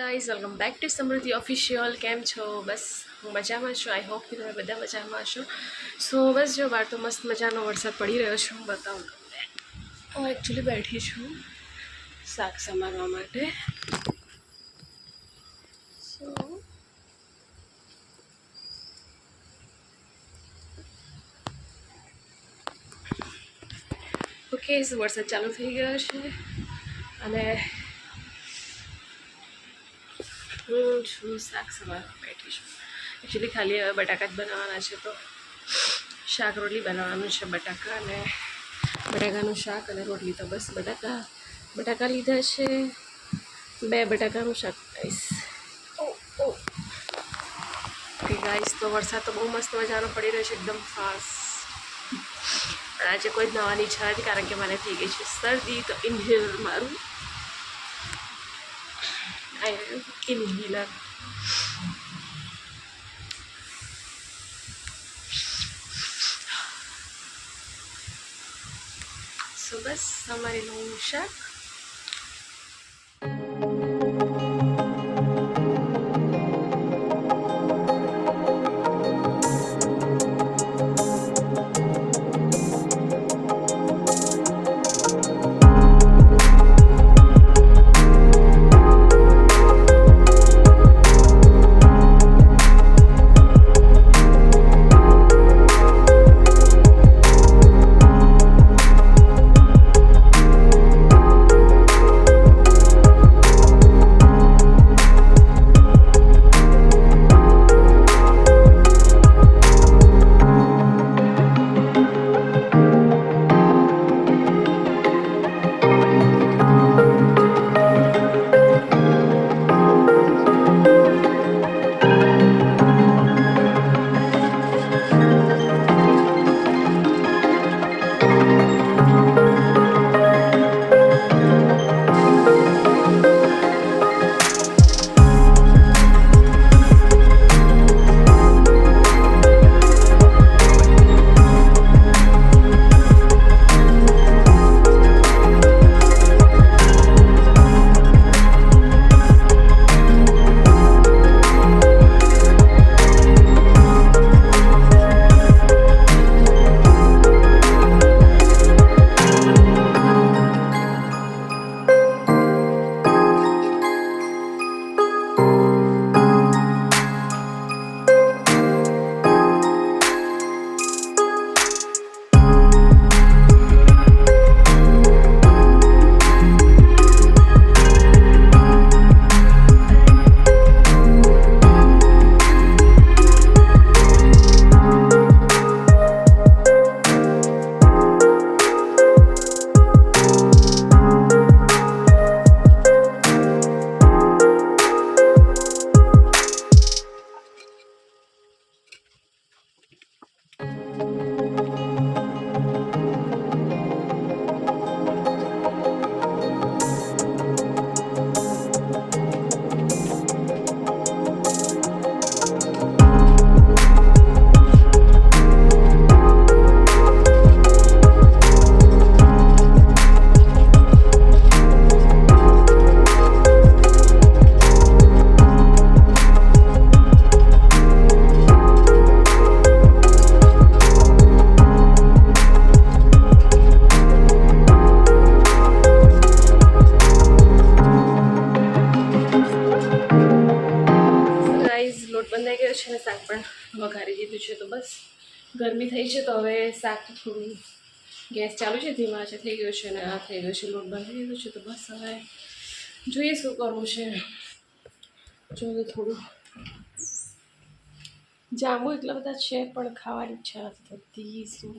Guys welcome back to સમૃદ્ધિ official. કેમ છો? બસ હું મજામાં છું. આઈ હોપ કે તમે બધા મજામાં છો. સો બસ જો બહાર તો મસ્ત મજાનો વરસાદ પડી રહ્યો છે. હું બતાવું તમને. હું એકચ્યુઅલી બેઠી છું શાક સમારવા માટે. સો ઓકે, વરસાદ ચાલુ થઈ ગયો છે અને હું છું શાક સમારવા બેઠી છું. એકચ્યુઅલી ખાલી હવે બટાકા જ બનાવવાના છે, તો શાક રોટલી બનાવવાનું છે. બટાકાનું શાક અને રોટલી. તો બસ બટાકા લીધા છે. 2 બટાકાનું શાક ગાઈસ. ઓકે ગાઈસ, તો વરસાદ તો બહુ મસ્ત મજાનો પડી રહ્યો છે, એકદમ ફાસ્ટ. પણ આજે કોઈ જ નવાની ઈચ્છા નથી, કારણ કે મને થઈ ગઈ છે શરદી. તો ઇન્હેલર મારું ઇન્હેલર. સો બસ અમારી નવું શાક. લોટ બંધાઈ ગયો છે અને શાક પણ વઘારી દીધું છે. તો બસ ગરમી થઈ છે, તો હવે શાક થોડું ગેસ ચાલુ છે, ધીમા છે થઈ ગયો છે અને આ થઈ ગયો છે. લોટ બંધાઈ દીધું છે. તો બસ હવે જોઈએ શું કરવું છે. જોઈએ થોડું જાંબુ એટલા બધા છે, પણ ખાવાની ઈચ્છા નથી થતી. શું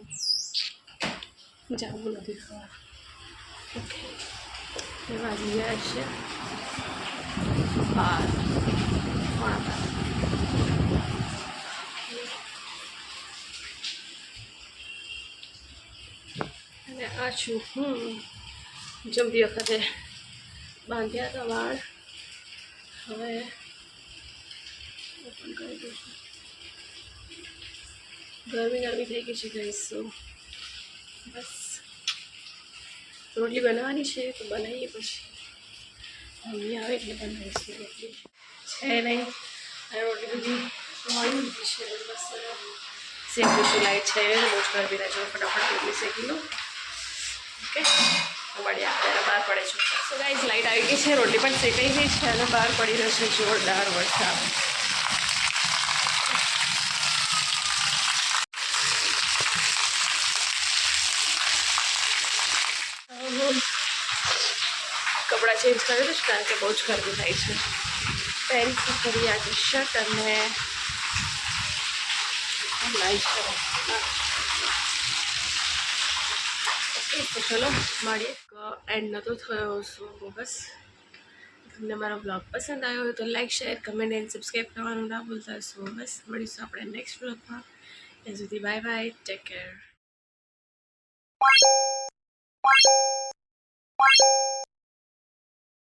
જાંબુ નથી ખાવા. ઓકે, વાગી ગયા છે 12. અને આ છું હું જમતી વખતે બાંધ્યા હતા વાળ. હવે ઓપન કરી દઉં છું. ગરમી થઈ ગઈ છે ગઈશું. બસ રોટલી બનાવવાની છે, તો બનાવીએ પછી. અહીંયા આવે એટલે બનાવીશું રોટલી છે નહીં અને રોટલી બધી મળી લીધી છે બસ શેકીશું લાઈટ છે બહુ જ ગરમી રહે છે ફટાફટ રોટલી શેકી લો ઓકે મળીએ આપણે બહાર પડે છે સો ગાઈઝ લાઈટ આવી ગઈ છે રોટલી પણ શેકાઈ ગઈ છે અને બહાર પડી રહ્યો છે જોરદાર વરસાદ કપડાં ચેન્જ કરી દઈશ કારણ કે બહુ જ ગરમી થાય છે પહેરીશું ફરી આજે શર્ટ અને લાઈટ ઓકે તો ચલો મળીએ એન્ડ નહોતો થયો સો બસ તમને મારો બ્લોગ પસંદ આવ્યો હોય તો like share comment and subscribe કરવાનું ના ભૂલતા સો બસ મળીશું આપણે નેક્સ્ટ બ્લોગમાં ત્યાં સુધી બાય બાય ટેક કેર